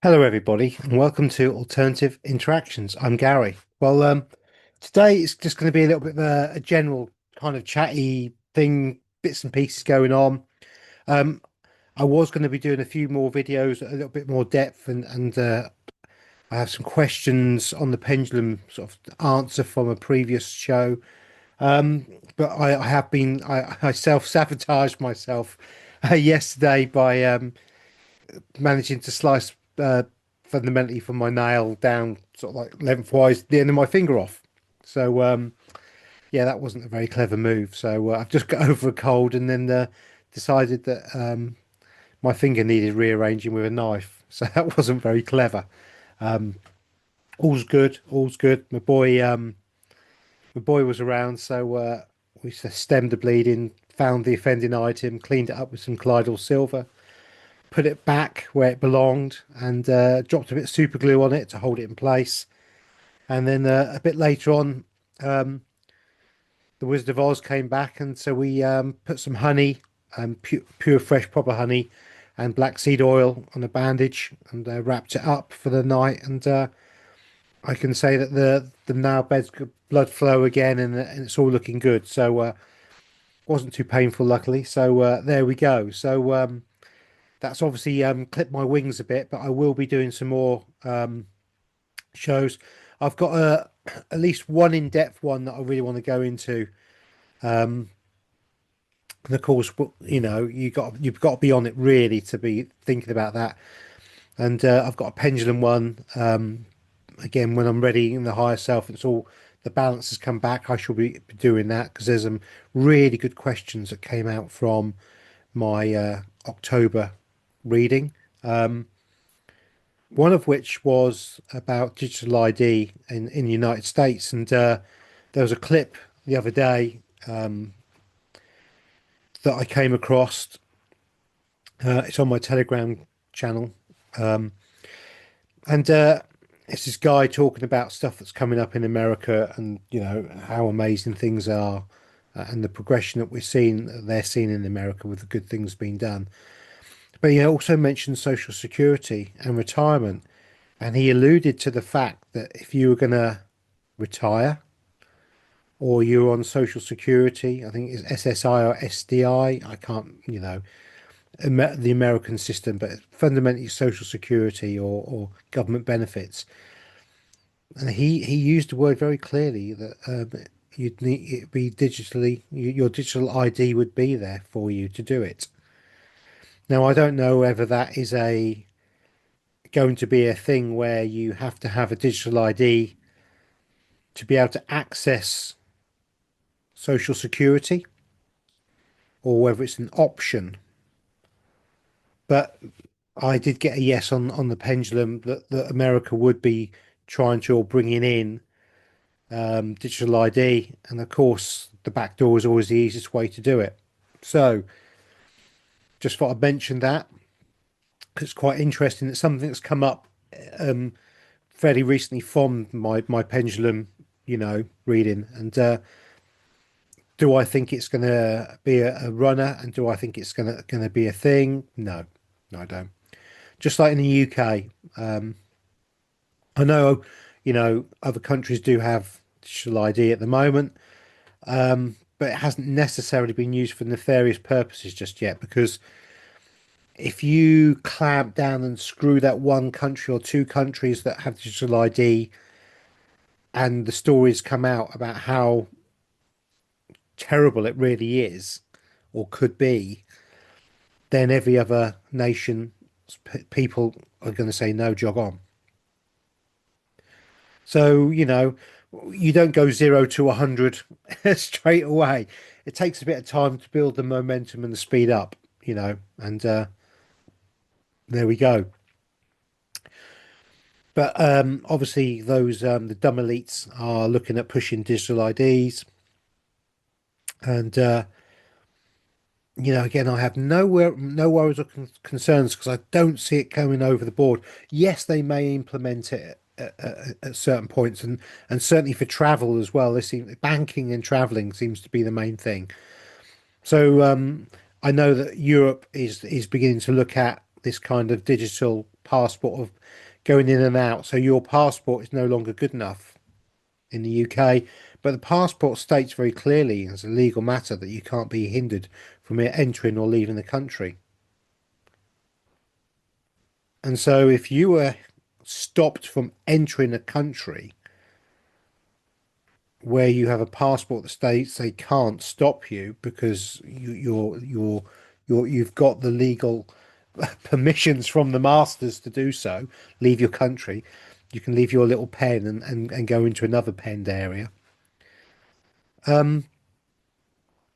Hello, everybody, and welcome to Alternative Interactions. I'm Gary. Today it's just going to be a little bit of a general kind of chatty thing, bits and pieces going on. Um, I was going to be doing a few more videos, a little bit more depth, and I have some questions on the pendulum sort of answer from a previous show. But I have been I self-sabotaged myself yesterday by managing to slice fundamentally from my nail down sort of like lengthwise the end of my finger off. So yeah, that wasn't a very clever move. So I've just got over a cold and then decided that my finger needed rearranging with a knife. So that wasn't very clever. All's good, all's good. My boy was around, so we stemmed the bleeding, found the offending item, cleaned it up with some Clydal silver, put it back where it belonged, and dropped a bit of super glue on it to hold it in place. And then a bit later on, the Wizard of Oz came back, and so we put some honey, pure, fresh, proper honey, and black seed oil on a bandage, and wrapped it up for the night. And I can say that the nail bed's got blood flow again, and it's all looking good. So wasn't too painful, luckily. So there we go. So that's obviously clipped my wings a bit, but I will be doing some more shows. I've got at least one in-depth one that I really want to go into. And of course, you've got to be on it really to be thinking about that. And I've got a pendulum one. Again, when I'm ready in the higher self, it's all the balance has come back. I shall be doing that because there's some really good questions that came out from my October reading. One of which was about digital ID in the United States, and there was a clip the other day that I came across. It's on my Telegram channel, and it's this guy talking about stuff that's coming up in America, and how amazing things are, and the progression that we're seeing, that they're seeing in America with the good things being done. But he also mentioned Social Security and retirement. And he alluded to the fact that if you were going to retire or you're on Social Security, I think it's SSI or SDI, I can't, the American system, but fundamentally Social Security or government benefits. And he used the word very clearly that you'd need it be digitally, your digital ID would be there for you to do it. Now, I don't know whether that is going to be a thing where you have to have a digital ID to be able to access Social Security, or whether it's an option. But I did get a yes on the pendulum that America would be trying to, or bringing in digital ID, and of course the back door is always the easiest way to do it. So just thought I'd mention that because it's quite interesting. It's something that's come up um, fairly recently from my pendulum, reading. And do I think it's going to be a runner, and do I think it's going to be a thing? No, no, I don't. Just like in the UK, I know, other countries do have digital ID at the moment, but it hasn't necessarily been used for nefarious purposes just yet. Because if you clamp down and screw that one country or two countries that have digital ID, and the stories come out about how terrible it really is or could be, then every other nation people are going to say no, jog on. So, you don't go 0 to 100 straight away. It takes a bit of time to build the momentum and the speed up, and there we go. But obviously, those the dumb elites are looking at pushing digital IDs, and again, I have no worries or concerns because I don't see it coming over the board. Yes, they may implement it at certain points, and certainly for travel as well. Banking and traveling seems to be the main thing. So I know that Europe is beginning to look at this kind of digital passport of going in and out. So your passport is no longer good enough in the UK, but the passport states very clearly as a legal matter that you can't be hindered from entering or leaving the country. And so if you were stopped from entering a country where you have a passport that states they can't stop you because you've got the legal permissions from the masters to do so, leave your country, you can leave your little pen and go into another penned area.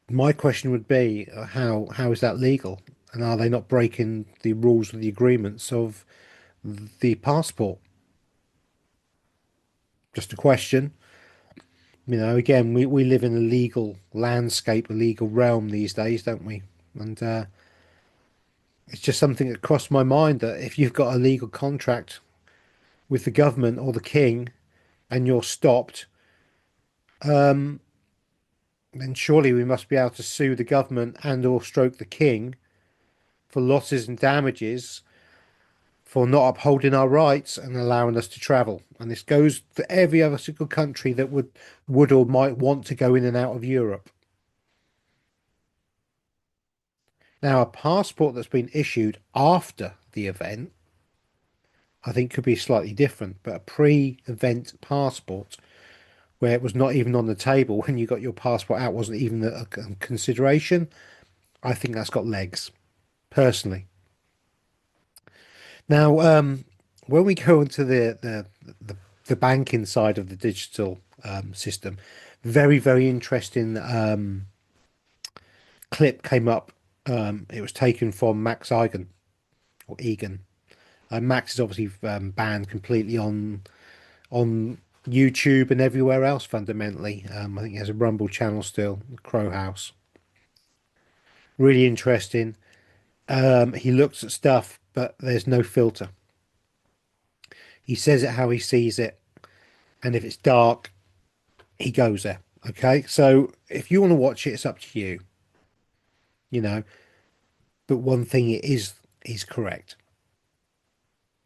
My question would be, how is that legal? And are they not breaking the rules of the agreements of the passport? Just a question. Again, we live in a legal landscape, a legal realm these days, don't we? And it's just something that crossed my mind that if you've got a legal contract with the government or the king and you're stopped, then surely we must be able to sue the government and or stroke the king for losses and damages for not upholding our rights and allowing us to travel. And this goes for every other single country that would or might want to go in and out of Europe. Now, a passport that's been issued after the event, I think could be slightly different, but a pre-event passport where it was not even on the table when you got your passport out, wasn't even a consideration, I think that's got legs, personally. Now, when we go into the banking side of the digital system, very, very interesting clip came up. It was taken from Max Eigen or Egan. Max is obviously banned completely on YouTube and everywhere else. Fundamentally, I think he has a Rumble channel still, Crow House. Really interesting. He looks at stuff, but there's no filter. He says it how he sees it, and if it's dark, he goes there. Okay, so if you want to watch it, it's up to you. You know, but one thing it is correct.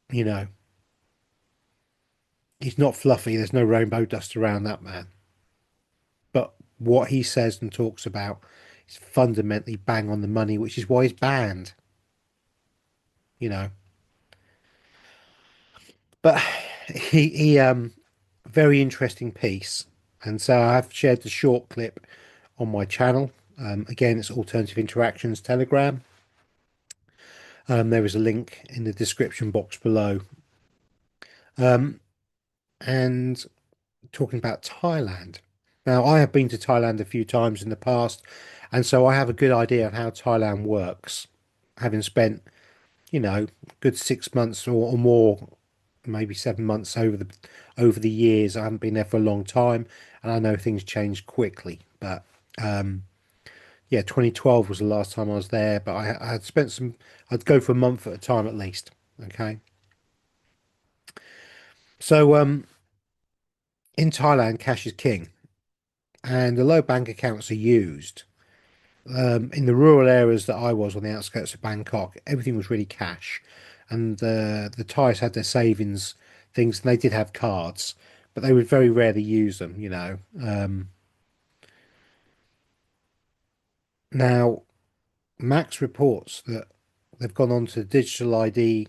You know, he's not fluffy. There's no rainbow dust around that man. But what he says and talks about is fundamentally bang on the money, which is why he's banned. You know, but he very interesting piece, and so I've shared the short clip on my channel. Again, it's Alternative Interactions Telegram. There is a link in the description box below. And talking about Thailand. Now, I have been to Thailand a few times in the past, and so I have a good idea of how Thailand works, having spent, good 6 months or more, maybe 7 months over the years. I haven't been there for a long time, and I know things change quickly. But yeah, 2012 was the last time I was there, but I had spent some. I'd go for a month at a time at least. Okay, so in Thailand, cash is king, and although bank accounts are used, in the rural areas that I was on the outskirts of Bangkok, everything was really cash, and the Thais had their savings things, and they did have cards, but they would very rarely use them. Now, Max reports that they've gone on to digital ID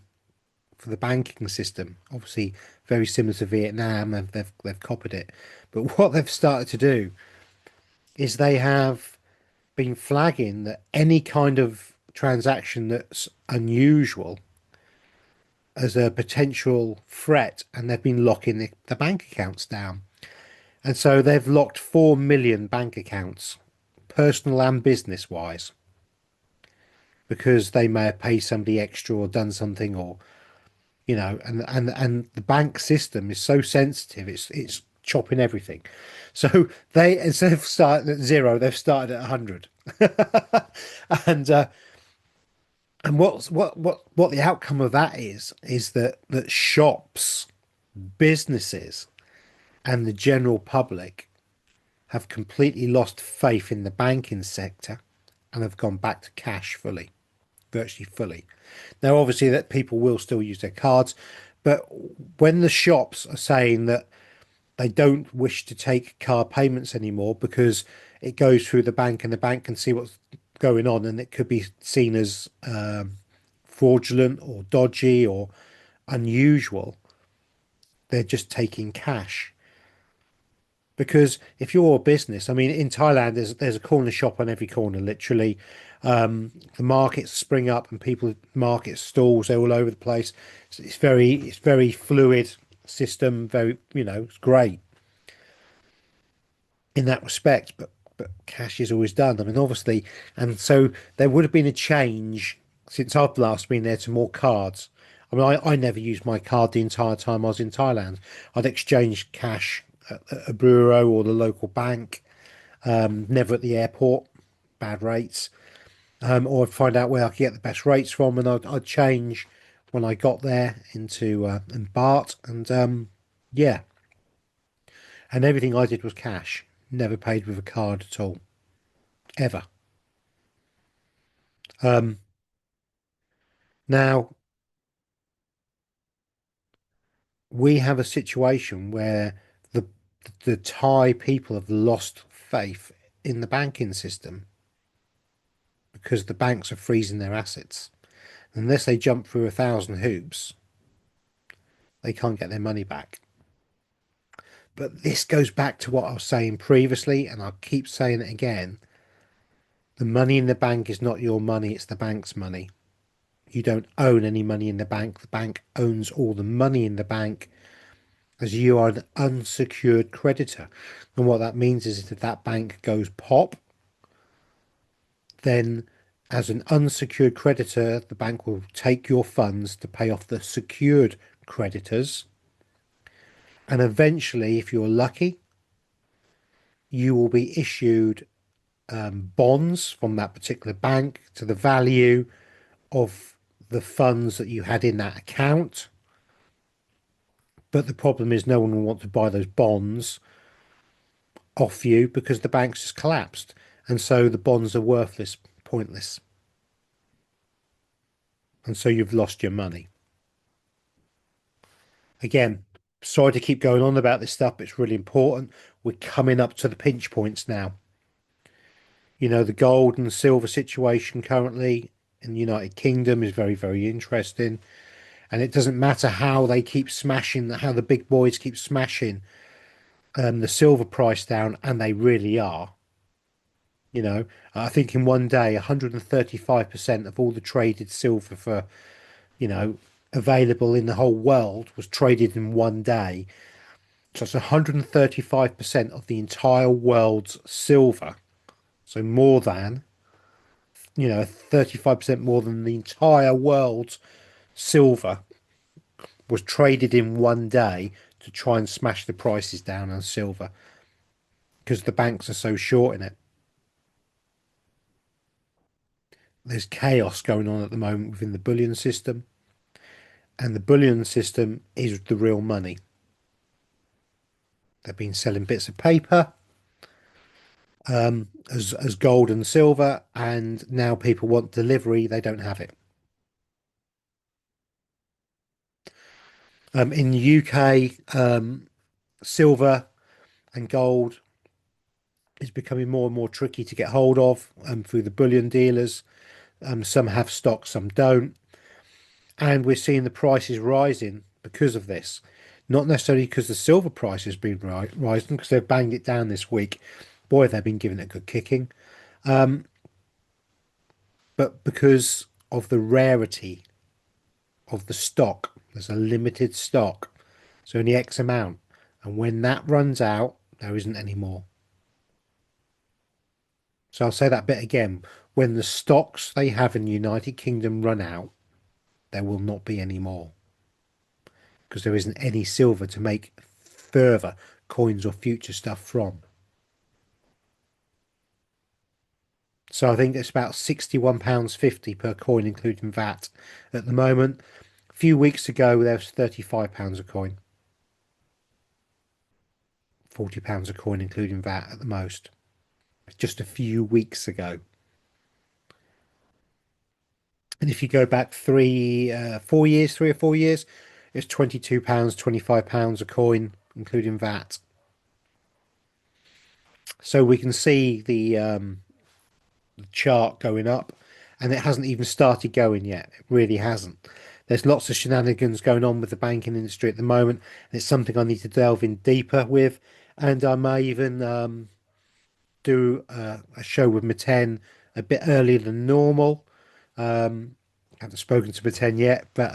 for the banking system. Obviously, very similar to Vietnam, and they've copied it. But what they've started to do is they have been flagging that any kind of transaction that's unusual as a potential threat, and they've been locking the bank accounts down. And so they've locked 4 million bank accounts, personal and business wise, because they may have paid somebody extra or done something, or and the bank system is so sensitive, it's chopping everything. So they, instead of starting at zero, they've started at 100. and what the outcome of that is that shops, businesses, and the general public have completely lost faith in the banking sector and have gone back to cash fully. virtually fully. Now, obviously, that people will still use their cards, but when the shops are saying that they don't wish to take card payments anymore because it goes through the bank and the bank can see what's going on and it could be seen as fraudulent or dodgy or unusual, they're just taking cash. Because if you're a business, I mean, in Thailand, there's a corner shop on every corner, literally. The markets spring up and people market stalls, they're all over the place. It's very fluid system, very, it's great in that respect, but cash is always done. I mean, obviously, and so there would have been a change since I've last been there to more cards. I mean, I never used my card the entire time I was in Thailand. I'd exchange cash at a bureau or the local bank, never at the airport, bad rates, or I'd find out where I could get the best rates from, and I'd change when I got there into in baht, and yeah, and everything I did was cash. Never paid with a card at all, ever. Um, Now we have a situation where the the Thai people have lost faith in the banking system because the banks are freezing their assets. Unless they jump through 1,000 hoops, they can't get their money back. But this goes back to what I was saying previously, and I'll keep saying it again. The money in the bank is not your money, it's the bank's money. You don't own any money in the bank. The bank owns all the money in the bank as you are an unsecured creditor. And what that means is if that bank goes pop, then as an unsecured creditor, the bank will take your funds to pay off the secured creditors. And eventually, if you're lucky, you will be issued bonds from that particular bank to the value of the funds that you had in that account. But the problem is no one will want to buy those bonds off you because the bank's just collapsed. And so the bonds are worthless, pointless. And so you've lost your money. Again, sorry to keep going on about this stuff, but it's really important. We're coming up to the pinch points now. The gold and silver situation currently in the United Kingdom is very, very interesting. And it doesn't matter how they keep smashing, how the big boys keep smashing the silver price down, and they really are. I think in one day, 135% of all the traded silver for, you know, available in the whole world was traded in one day. So it's 135% of the entire world's silver. So more than, 35% more than the entire world's silver was traded in one day to try and smash the prices down on silver because the banks are so short in it. There's chaos going on at the moment within the bullion system, and the bullion system is the real money. They've been selling bits of paper as gold and silver, and now people want delivery. They don't have it. In the UK, silver and gold is becoming more and more tricky to get hold of through the bullion dealers. Some have stock, some don't. And we're seeing the prices rising because of this. Not necessarily because the silver price has been rising, because they've banged it down this week. Boy, they've been giving it a good kicking. But because of the rarity of the stock, there's a limited stock. So only X amount. And when that runs out, there isn't any more. So I'll say that bit again. When the stocks they have in the United Kingdom run out, there will not be any more because there isn't any silver to make further coins or future stuff from. So I think it's about £61.50 per coin, including VAT at the moment. A few weeks ago, there was £35 a coin, £40 a coin, including VAT at the most. Just a few weeks ago. And if you go back 4 years, 3 or 4 years, it's £22, £25 a coin, including VAT. So we can see the chart going up, and it hasn't even started going yet. It really hasn't. There's lots of shenanigans going on with the banking industry at the moment, and it's something I need to delve in deeper with. And I may even do a show with Miten a bit earlier than normal. I haven't spoken to Miten yet, but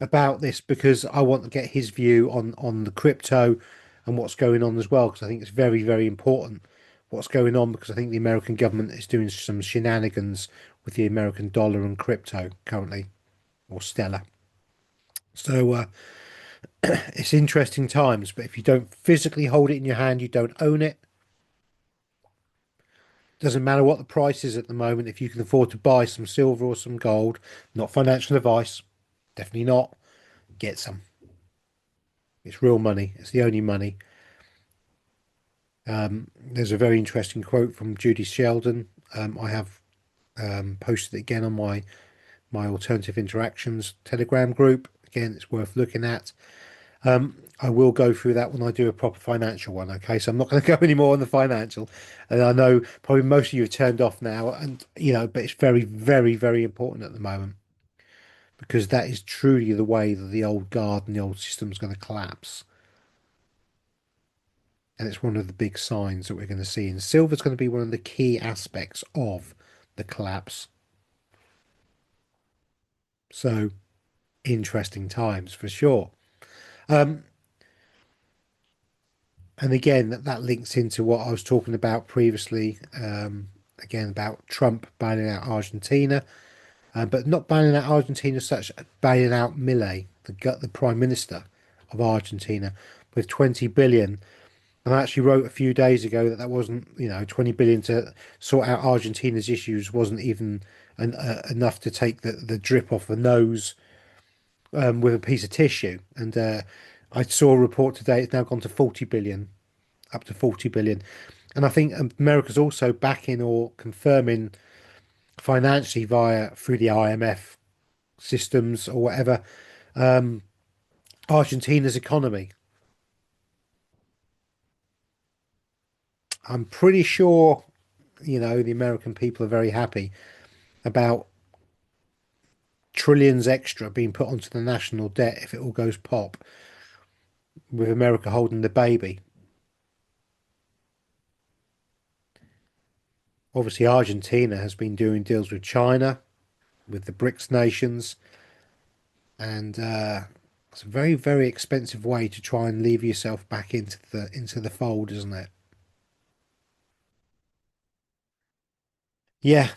about this because I want to get his view on the crypto and what's going on as well, because I think it's very, very important what's going on, because I think the American government is doing some shenanigans with the American dollar and crypto currently, or Stellar. So it's interesting times, but if you don't physically hold it in your hand, you don't own it. Doesn't matter what the price is at the moment. If you can afford to buy some silver or some gold, not financial advice, definitely not, get some. It's real money. It's the only money. There's a very interesting quote from Judy Sheldon. I have posted it again on my alternative interactions Telegram group. Again, it's worth looking at. I will go through that when I do a proper financial one. Okay, so I'm not going to go any more on the financial. And I know probably most of you have turned off now, and but it's very, very, very important at the moment, because that is truly the way that the old guard and the old system is going to collapse. And it's one of the big signs that we're going to see. And silver is going to be one of the key aspects of the collapse. So interesting times for sure. Um, and again, that links into what I was talking about previously. Again, about Trump bailing out Argentina, but not bailing out Argentina as such, bailing out Milei, the Prime Minister of Argentina, with 20 billion. And I actually wrote a few days ago that wasn't, 20 billion to sort out Argentina's issues wasn't even enough to take the drip off the nose with a piece of tissue. And I saw a report today, it's now gone to 40 billion, up to 40 billion. And I think America's also backing or confirming financially via through the IMF systems or whatever, Argentina's economy. I'm pretty sure, the American people are very happy about trillions extra being put onto the national debt if it all goes pop, with America holding the baby. Obviously, Argentina has been doing deals with China, with the BRICS nations, and it's a very, very expensive way to try and leave yourself back into the fold, isn't it? Yeah,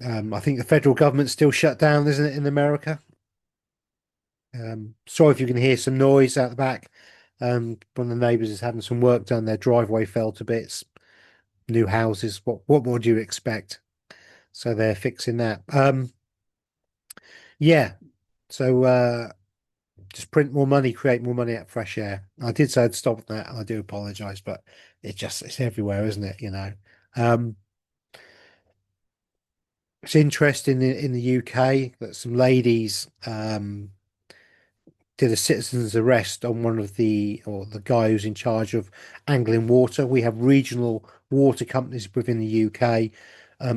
I think the federal government's still shut down, isn't it, in America? Sorry if you can hear some noise out the back. One of the neighbours is having some work done. Their driveway fell to bits. New houses. What more do you expect? So they're fixing that. Yeah. So just print more money, create more money at fresh air. I did say I'd stop that, and I do apologise, but it's everywhere, isn't it? Um, it's interesting in the UK that some ladies did a citizen's arrest on one of the guy who's in charge of Anglian Water. We have regional water companies within the UK,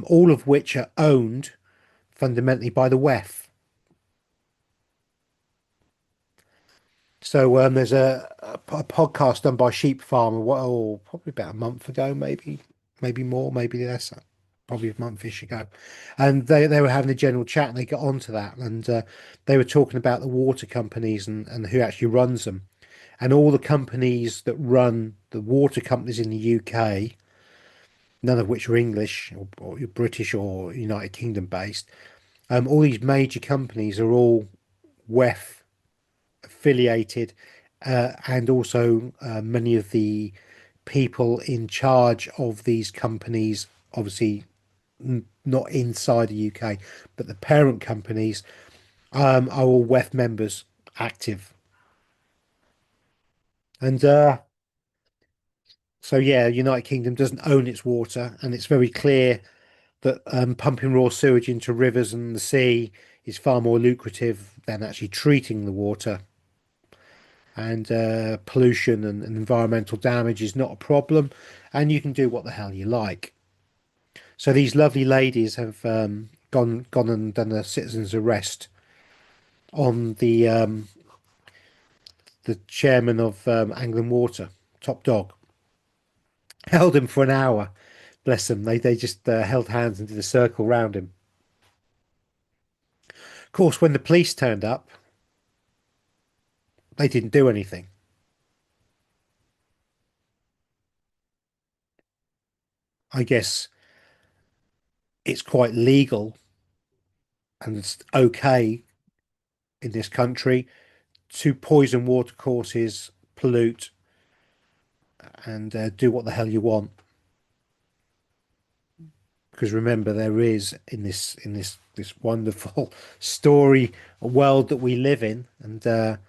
all of which are owned fundamentally by the WEF. So there's a podcast done by Sheep Farmer, well, probably about a month ago, maybe more, maybe less, probably a monthish ago, and they were having a general chat and they got onto that, and they were talking about the water companies and who actually runs them, and all the companies that run the water companies in the UK, none of which are English or British or United Kingdom based. All these major companies are all WEF affiliated, and also many of the people in charge of these companies, obviously not inside the UK, but the parent companies are all WEF members active. And so, yeah, United Kingdom doesn't own its water, and it's very clear that pumping raw sewage into rivers and the sea is far more lucrative than actually treating the water, and pollution and environmental damage is not a problem, and you can do what the hell you like. So these lovely ladies have gone and done a citizen's arrest on the chairman of Anglian Water, top dog. Held him for an hour. Bless them. They just held hands and did a circle round him. Of course, when the police turned up, they didn't do anything. I guess it's quite legal and it's okay in this country to poison water courses, pollute, and do what the hell you want. Because remember, there is in this wonderful story world that we live in, and there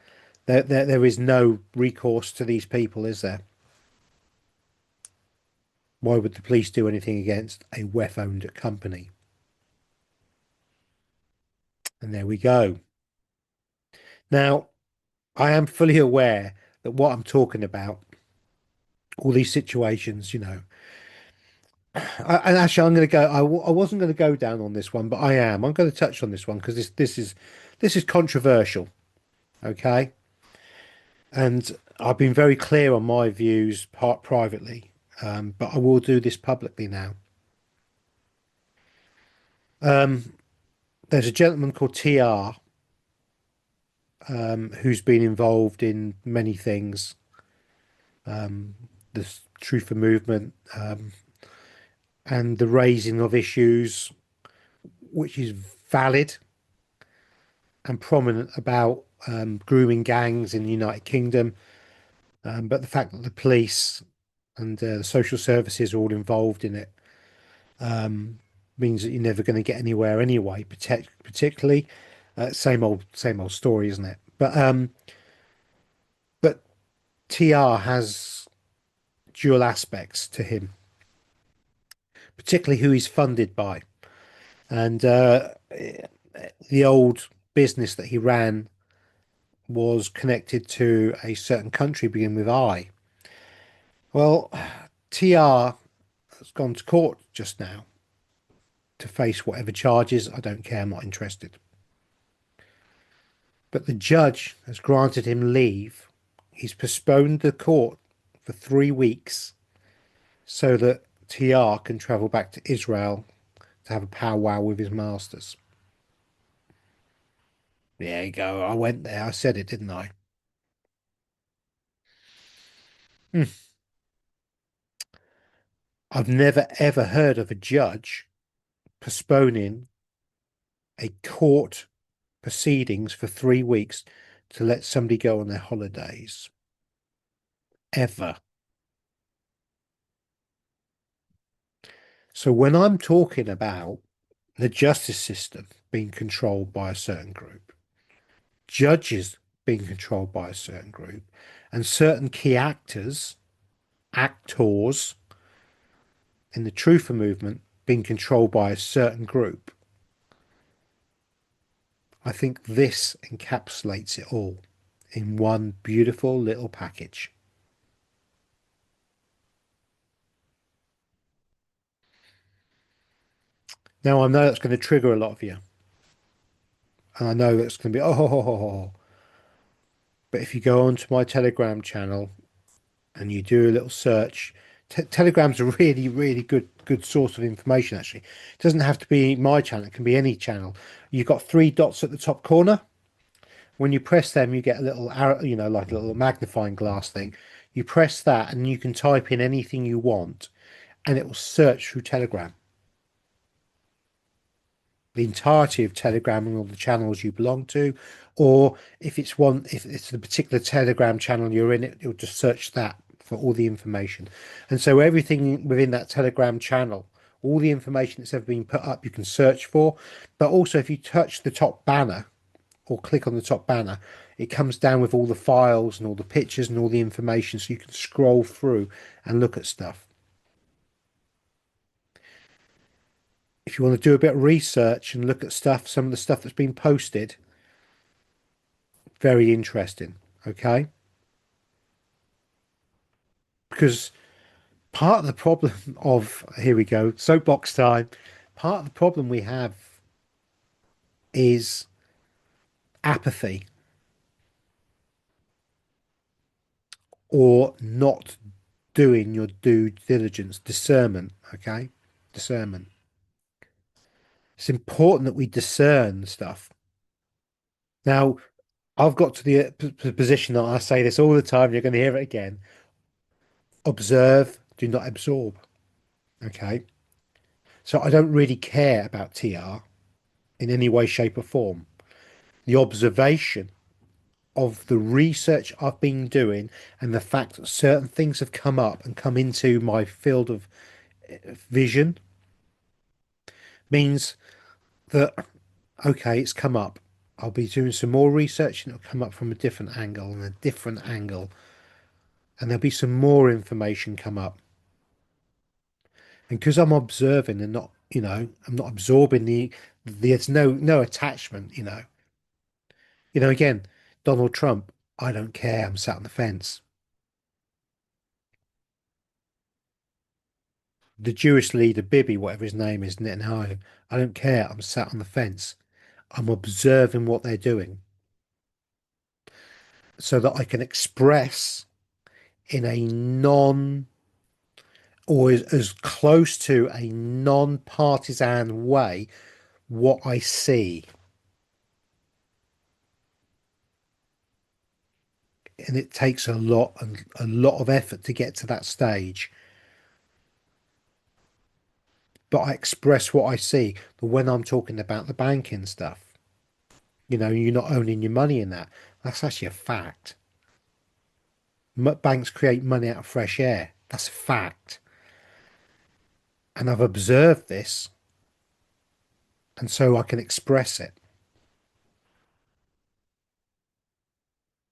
is no recourse to these people, is there? Why would the police do anything against a WEF-owned company? And there we go. Now, I am fully aware that what I'm talking about, all these situations, and actually, I'm going to go. I wasn't going to go down on this one, but I am. I'm going to touch on this one because this is controversial. Okay, and I've been very clear on my views part privately, but I will do this publicly now. Um, there's a gentleman called TR who's been involved in many things. The Truth for Movement and the raising of issues, which is valid and prominent about grooming gangs in the United Kingdom. But the fact that the police and the social services are all involved in it means that you're never going to get anywhere anyway. Particularly, same old story, isn't it? But TR has dual aspects to him, particularly who he's funded by, and the old business that he ran was connected to a certain country beginning with I. Well, TR has gone to court just now to face whatever charges. I don't care, I'm not interested. But the judge has granted him leave. He's postponed the court for 3 weeks so that TR can travel back to Israel to have a powwow with his masters. There you go. I went there. I said it, didn't I? Hmm. I've never ever heard of a judge postponing a court proceedings for 3 weeks to let somebody go on their holidays. Ever. So when I'm talking about the justice system being controlled by a certain group, judges being controlled by a certain group, and certain key actors in the truther movement being controlled by a certain group, I think this encapsulates it all in one beautiful little package. Now, I know that's going to trigger a lot of you, and I know that's going to be, oh, but if you go onto my Telegram channel and you do a little search, Telegram's a really, really good source of information, actually. It doesn't have to be my channel, it can be any channel. You've got three dots at the top corner. When you press them, you get a little arrow, like a little magnifying glass thing. You press that and you can type in anything you want and it will search through Telegram. The entirety of Telegram and all the channels you belong to, or if it's the particular Telegram channel you're in, it'll just search that for all the information. And so everything within that Telegram channel, all the information that's ever been put up, you can search for. But also, if you touch the top banner or click on the top banner, it comes down with all the files and all the pictures and all the information, so you can scroll through and look at stuff. If you want to do a bit of research and look at stuff, some of the stuff that's been posted, very interesting. Okay. Because part of the problem of, here we go, soapbox time. Part of the problem we have is apathy or not doing your due diligence, discernment. Okay. Discernment. It's important that we discern stuff. Now, I've got to the position that I say this all the time. You're going to hear it again. Observe, do not absorb. Okay. So I don't really care about TR in any way, shape, or form. The observation of the research I've been doing and the fact that certain things have come up and come into my field of vision means that, okay, it's come up. I'll be doing some more research and it'll come up from a different angle and a different angle. And there'll be some more information come up. And because I'm observing and not, I'm not absorbing there's no attachment, again, Donald Trump, I don't care. I'm sat on the fence. The Jewish leader, Bibi, whatever his name is, Netanyahu, I don't care. I'm sat on the fence. I'm observing what they're doing so that I can express in a non or as close to a non-partisan way what I see. And it takes a lot of effort to get to that stage. But I express what I see. But when I'm talking about the banking stuff, you're not owning your money in that. That's actually a fact. Banks create money out of fresh air. That's a fact. And I've observed this, and so I can express it.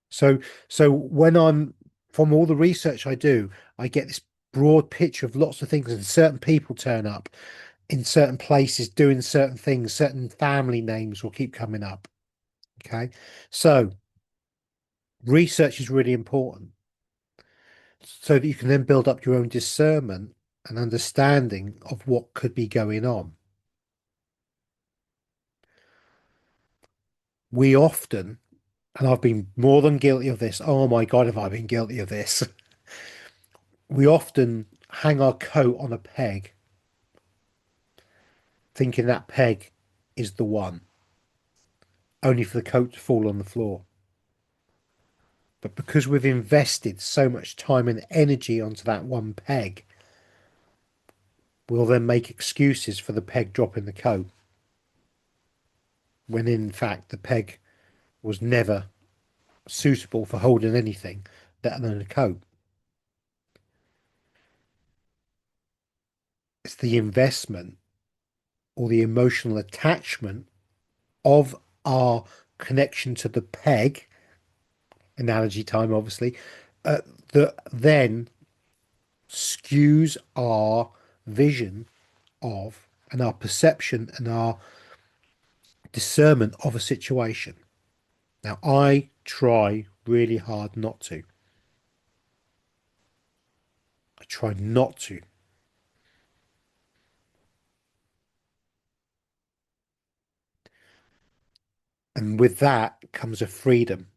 So, so when I'm from all the research I do, I get this broad picture of lots of things, and certain people turn up in certain places doing certain things. Certain family names will keep coming up. Okay, so research is really important so that you can then build up your own discernment and understanding of what could be going on. We often, and I've been more than guilty of this. Oh my God, have I been guilty of this? We often hang our coat on a peg, thinking that peg is the one, only for the coat to fall on the floor. But because we've invested so much time and energy onto that one peg, we'll then make excuses for the peg dropping the coat, when in fact the peg was never suitable for holding anything better than a coat. It's the investment or the emotional attachment of our connection to the peg, analogy time, obviously, that then skews our vision of and our perception and our discernment of a situation. Now, I try really hard not to. I try not to. And with that comes a freedom.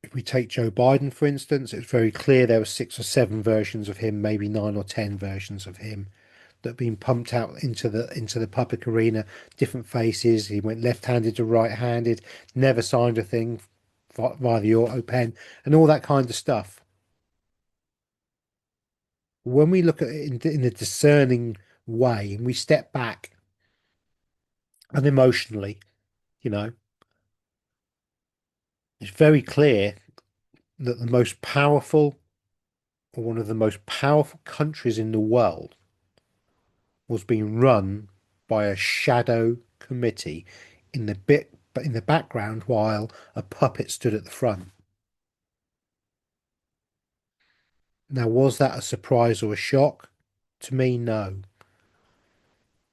If we take Joe Biden, for instance, it's very clear there were 6 or 7 versions of him, maybe 9 or 10 versions of him that have been pumped out into the public arena, different faces. He went left-handed to right-handed, never signed a thing via the auto pen, and all that kind of stuff. When we look at it in a discerning way and we step back unemotionally, you know, it's very clear that the most powerful or one of the most powerful countries in the world was being run by a shadow committee in the background while a puppet stood at the front. Now, was that a surprise or a shock? To me, no,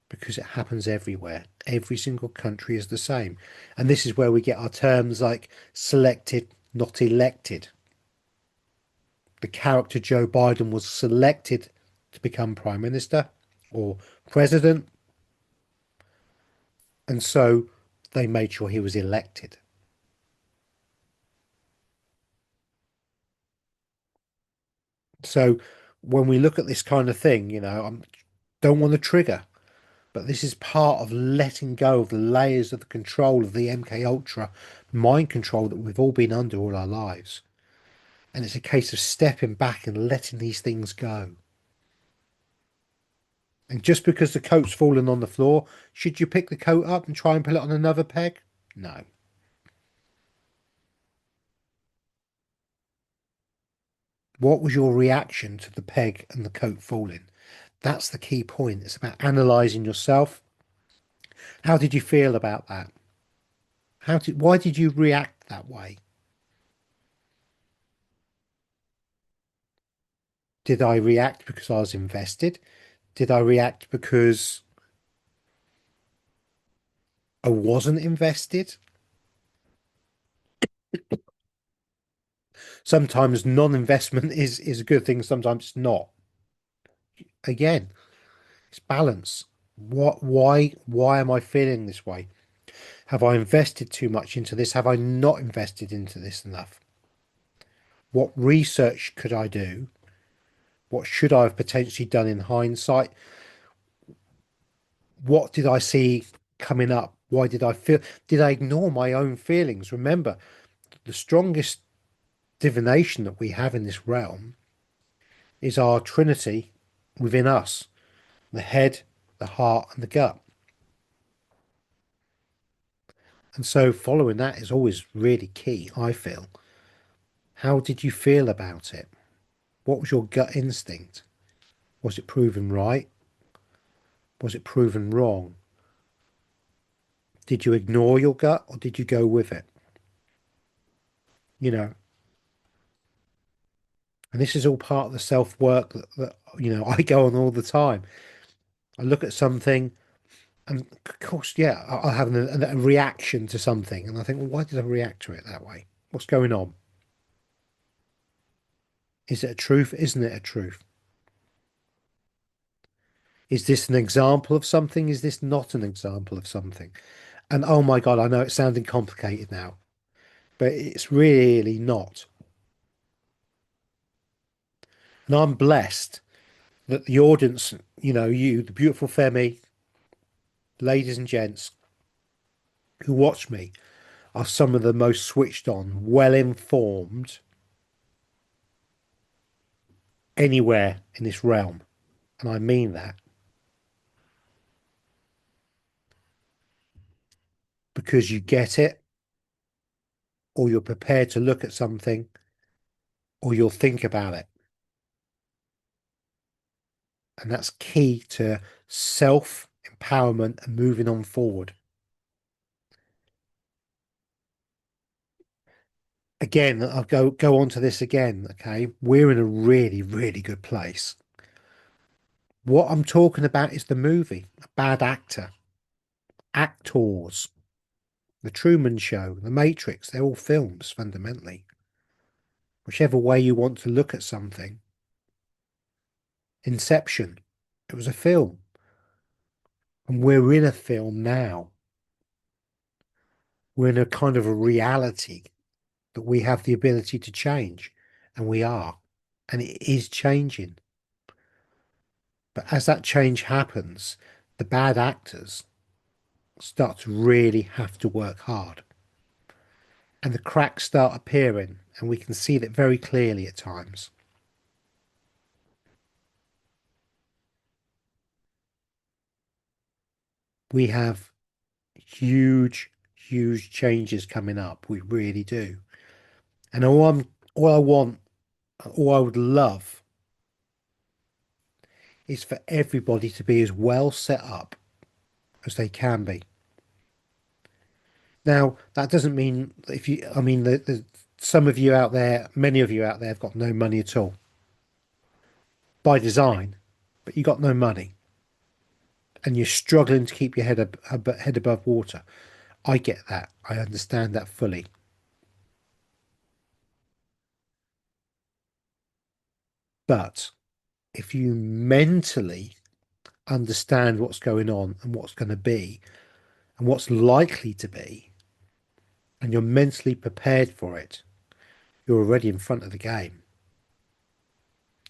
because it happens everywhere. Every single country is the same. And this is where we get our terms like selected, not elected. The character Joe Biden was selected to become prime minister or president, and so they made sure he was elected. So when we look at this kind of thing, I don't want to trigger, but this is part of letting go of the layers of the control of the MK Ultra mind control that we've all been under all our lives. And it's a case of stepping back and letting these things go. And just because the coat's fallen on the floor, should you pick the coat up and try and put it on another peg? No. What was your reaction to the peg and the coat falling? That's the key point. It's about analysing yourself. How did you feel about that? Why did you react that way? Did I react because I was invested? Did I react because I wasn't invested? Sometimes non-investment is a good thing, sometimes it's not. Again, it's balance. Why am I feeling this way? Have I invested too much into this? Have I not invested into this enough? What research could I do? What should I have potentially done in hindsight? What did I see coming up? Why did I feel? Did I ignore my own feelings? Remember, the strongest divination that we have in this realm is our trinity within us, the head, the heart, and the gut. And so following that is always really key, I feel. How did you feel about it? What was your gut instinct? Was it proven right? Was it proven wrong? Did you ignore your gut or did you go with it? You know, and this is all part of the self work that I go on all the time. I look at something, and of course, yeah, I'll have a reaction to something, and I think, well, why did I react to it that way? What's going on? Is it a truth? Isn't it a truth? Is this an example of something? Is this not an example of something? And oh my God, I know it's sounding complicated now, but it's really not. And I'm blessed that the audience, you, the beautiful Femi, ladies and gents who watch me, are some of the most switched on, well informed anywhere in this realm. And I mean that because you get it, or you're prepared to look at something, or you'll think about it. And that's key to self empowerment and moving on forward. Again, I'll go on to this again. Okay. We're in a really, really good place. What I'm talking about is the movie, a bad actor, actors, the Truman Show, The Matrix. They're all films fundamentally. Whichever way you want to look at something. Inception, it was a film. And we're in a film now. We're in a kind of a reality that we have the ability to change. And we are. And it is changing. But as that change happens, the bad actors start to really have to work hard. And the cracks start appearing. And we can see that very clearly at times. We have huge, huge changes coming up. We really do. And all I want, all I would love is for everybody to be as well set up as they can be. Now, that doesn't mean if you, I mean, some of you out there, many of you out there have got no money at all. by design, but you got no money and you're struggling to keep your head above water. I get that. I understand that fully. But if you mentally understand what's going on and what's going to be and what's likely to be, and you're mentally prepared for it, you're already in front of the game.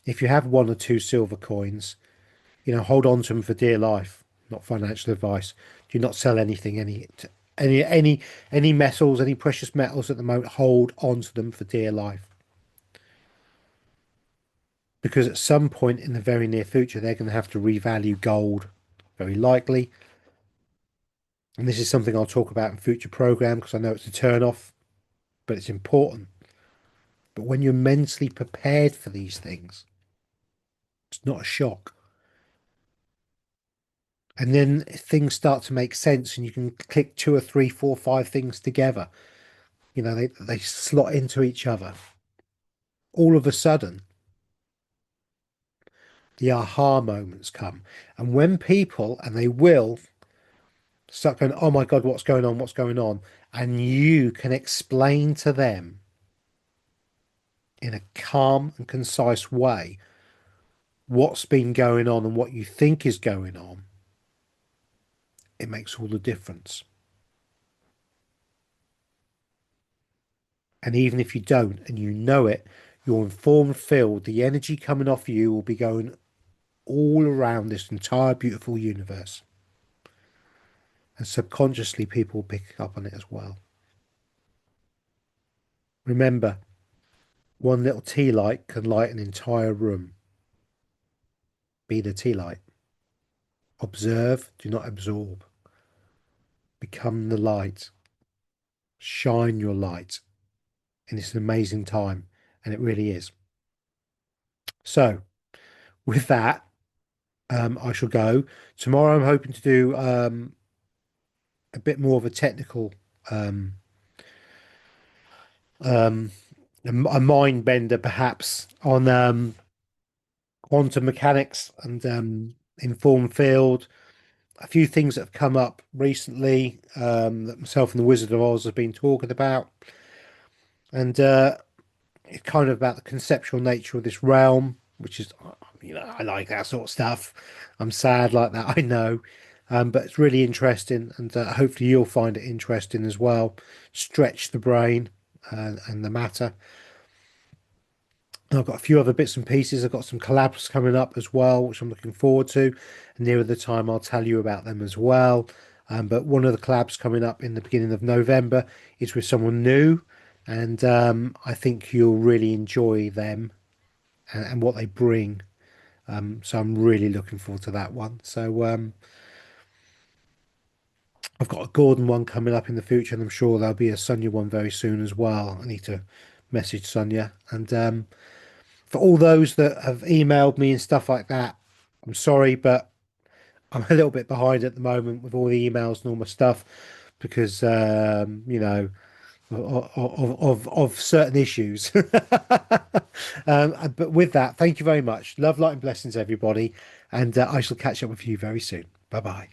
If you have one or two silver coins, hold on to them for dear life. Not financial advice. Do not sell anything, any metals, any precious metals at the moment. Hold on to them for dear life, because at some point in the very near future, they're going to have to revalue gold, very likely. And this is something I'll talk about in future program because I know it's a turn off, but it's important. But when you're mentally prepared for these things, it's not a shock. And then things start to make sense and you can click two or three, four, five things together. They slot into each other. All of a sudden, the aha moments come. And when people, and they will, start going, oh my God, what's going on? What's going on? And you can explain to them in a calm and concise way what's been going on and what you think is going on, it makes all the difference. And even if you don't and you know it, your informed field, the energy coming off you will be going all around this entire beautiful universe. And subconsciously, people will pick up on it as well. Remember, one little tea light can light an entire room. Be the tea light. Observe, do not absorb. Become the light. Shine your light. And it's an amazing time. And it really is. So, with that, I shall go. Tomorrow, I'm hoping to do a bit more of a technical, um, um, a mind bender perhaps on quantum mechanics and informed field. A few things that have come up recently that myself and the Wizard of Oz have been talking about, and it's kind of about the conceptual nature of this realm, which is, I like that sort of stuff. I'm sad like that, I know, but it's really interesting, and hopefully you'll find it interesting as well. Stretch the brain and the matter. I've got a few other bits and pieces. I've got some collabs coming up as well, which I'm looking forward to. And nearer the time, I'll tell you about them as well. But one of the collabs coming up in the beginning of November is with someone new, and I think you'll really enjoy them and what they bring. So I'm really looking forward to that one. So I've got a Gordon one coming up in the future, and I'm sure there'll be a Sonia one very soon as well. I need to message Sonia. And for all those that have emailed me and stuff like that, I'm sorry, but I'm a little bit behind at the moment with all the emails and all my stuff because of certain issues. But with that, thank you very much. Love, light, and blessings, everybody, and I shall catch up with you very soon. Bye bye.